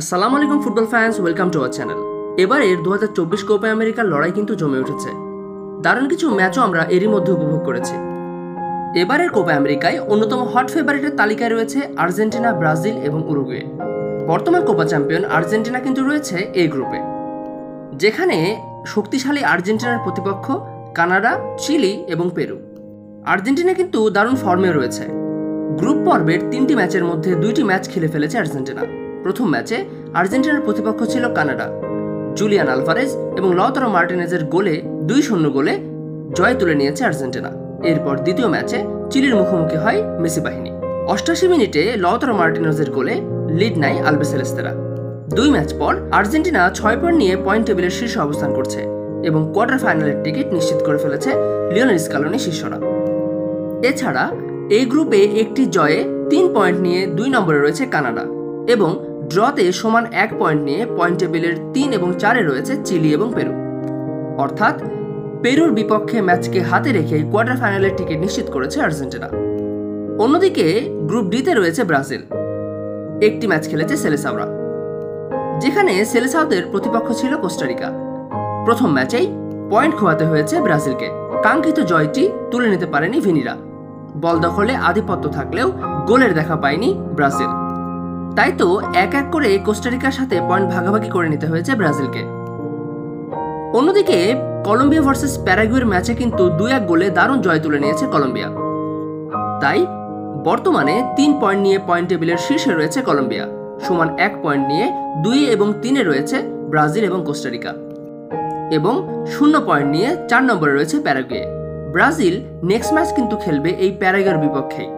আসসালামু আলাইকুম football fans, welcome to our channel. এবারের 2024 কোপা আমেরিকার লড়াই কিন্তু জমে উঠেছে। দারুণ কিছু ম্যাচও আমরা এরই মধ্যে উপভোগ করেছি। এবারের কোপা আমেরিকায় অন্যতম হট ফেভারিটের তালিকায় রয়েছে আর্জেন্টিনা, ব্রাজিল এবং উরুগুয়ে। বর্তমান কোপা চ্যাম্পিয়ন আর্জেন্টিনা কিন্তু রয়েছে এই গ্রুপে, যেখানে শক্তিশালী আর্জেন্টিনার প্রতিপক্ষ কানাডা, চিলি এবং পেরু। আর্জেন্টিনা কিন্তু দারুণ ফর্মে রয়েছে। গ্রুপ পর্বের 3টি ম্যাচের মধ্যে 2টি ম্যাচ খেলে ফেলেছে আর্জেন্টিনা। প্রথম ম্যাচে আর্জেন্টিনার প্রতিপক্ষ ছিল কানাডা। জুলিয়ান আলভারেজ এবং লওতারো মার্টিনেজের গোলে 2-0 গোলে জয় তুলে নিয়েছে আর্জেন্টিনা। এরপর দ্বিতীয় ম্যাচে চিলির মুখোমুখি হয় মেসি বাহিনী। 88 মিনিটে লওতারো মার্টিনেজের গোলে লিড নেয় আলবিসেলেস্তেরা। 2 ম্যাচ পর আর্জেন্টিনা 6 পয়েন্ট নিয়ে পয়েন্ট টেবিলের শীর্ষে অবস্থান করছে এবং কোয়ার্টার ফাইনালের টিকিট নিশ্চিত করে ফেলেছে লিওনেল স্কালোনি শিষ্যরা। এছাড়া এই গ্রুপে একটি জয়ে 3 পয়েন্ট নিয়ে 2 নম্বরে রয়েছে কানাডা এবং ড্রতে সমান 1 পয়েন্ট নিয়ে পয়েন্ট টেবিলের 3 এবং 4-এ রয়েছে চিলি এবং পেরু। অর্থাৎ পেরুর বিপক্ষে ম্যাচকে হাতে রেখে কোয়ার্টার ফাইনালের টিকিট নিশ্চিত করেছে আর্জেন্টিনা। অন্যদিকে গ্রুপ ডিতে রয়েছে ব্রাজিল। একটি ম্যাচ খেলেছে সেলেসাওরা, যেখানে সেলেসাওদের প্রতিপক্ষ ছিল কোস্টারিকা। প্রথম ম্যাচেই পয়েন্ট খোয়াতে হয়েছে ব্রাজিলকে। কাঙ্ক্ষিত জয়টি তুলে নিতে পারেনি ভিনিরা। বল দখলে আধিপত্য থাকলেও গোলের দেখা পায়নি ব্রাজিল। তাই তো এক এক করে কোস্টারিকার সাথে পয়েন্ট ভাগাভাগি করে নিতে হয়েছে ব্রাজিলকে। অন্যদিকে কলম্বিয়া ভার্সেস প্যারাগুয়ের ম্যাচে কিন্তু 2-1 গোলে দারুণ জয় তুলে নিয়েছে কলম্বিয়া। তাই বর্তমানে 3 পয়েন্ট নিয়ে পয়েন্ট টেবিলের শীর্ষে রয়েছে কলম্বিয়া। সমান 1 পয়েন্ট নিয়ে 2 এবং 3-এ রয়েছে ব্রাজিল এবং কোস্টারিকা এবং 0 পয়েন্ট নিয়ে 4 নম্বরে রয়েছে প্যারাগুয়ে। ব্রাজিল নেক্সট ম্যাচ কিন্তু খেলবে এই প্যারাগুয়ের বিপক্ষেই।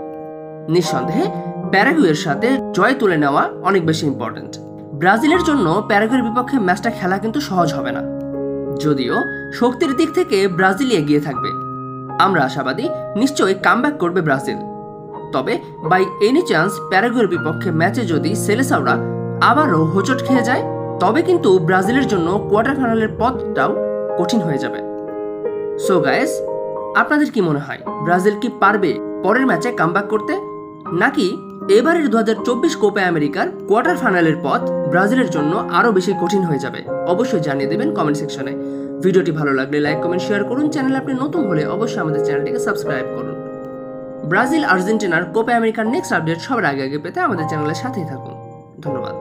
নিঃসন্দেহে প্যারাগুয়ের সাথে জয় তুলে নেওয়া অনেক বেশি ইম্পর্টেন্ট। ব্রাজিলের জন্য প্যারাগুয়ের বিপক্ষে ম্যাচটা খেলা কিন্তু সহজ হবে না, যদিও শক্তির দিক থেকে ব্রাজিলই এগিয়ে থাকবে। আমরা আশাবাদী নিশ্চয়ই কামব্যাক করবে ব্রাজিল। তবে বাই এনি চান্স প্যারাগুয়ের বিপক্ষে ম্যাচে যদি সেলেসাওরা আবারও হোঁচট খেয়ে যায়, তবে কিন্তু ব্রাজিলের জন্য কোয়ার্টার ফাইনালের পথটাও কঠিন হয়ে যাবে। সো গাইস, আপনাদের কি মনে হয়, ব্রাজিল কি পারবে পরের ম্যাচে কামব্যাক করতে, নাকি এবারের 2024 কোপা আমেরিকার কোয়ার্টার ফাইনালের পথ ব্রাজিলের জন্য আরো বেশি কঠিন হয়ে যাবে? অবশ্যই জানিয়ে দেবেন কমেন্ট সেকশনে। ভিডিওটি ভালো লাগলে লাইক, কমেন্ট, শেয়ার করুন। চ্যানেলে আপনি নতুন হলে অবশ্যই আমাদের চ্যানেলটিকে সাবস্ক্রাইব করুন। ব্রাজিল আর্জেন্টিনার কোপা আমেরিকার নেক্সট আপডেট সবার আগে পেতে আমাদের চ্যানেলের সাথেই থাকুন। ধন্যবাদ।